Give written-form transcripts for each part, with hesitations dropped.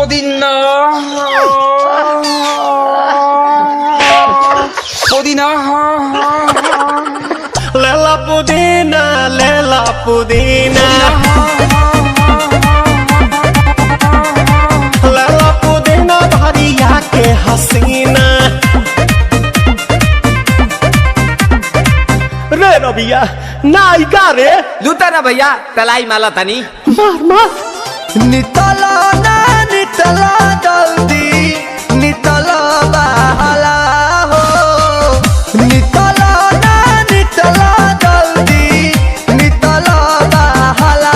पुदीना पुदीना लेला पुदीना लेला पुदीना लेला पुदीना भरिया के हसीना रे रबिया नायिका रे लूटा ना भैया तलाई माला तनी मार मार नितला ना नितला जल्दी नितला बहला हो नितला ना नितला जल्दी नितला बहला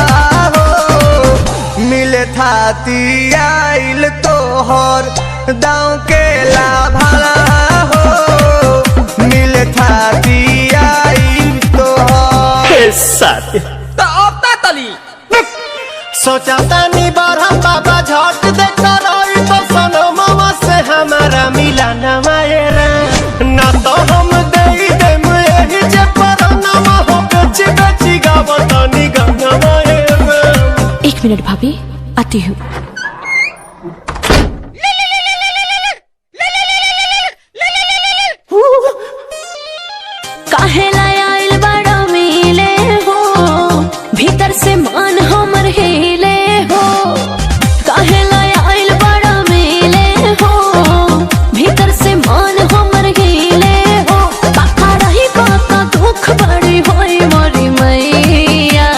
हो मिले थाती आइल तोहर दाँव के लाभला हो मिले थाती आइल तोहर साथी तो अब तली सोचा तानी बारह बाबा झट देखता रही तो सनो मामा से हमारा मिला न मायरा ना तो हम दे यही जे पर नाम हो बेची बेची गावत नी गंगा मायरा। 1 मिनट भाभी आती हूँ। काहे लायल बड़ा मिले हो भीतर से मान हमर हिले हो काहे लायल बड़ा मिले हो भीतर से मान हमर हिले हो काका रही काका दुख बड़ी होई मोरी मैया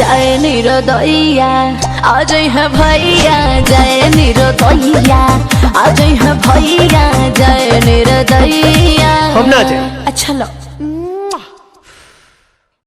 जाए निरोदैया आज है भैया जाए निरोदैया आज है भैया जाए निरोदैया हम ना जाए अच्छा लो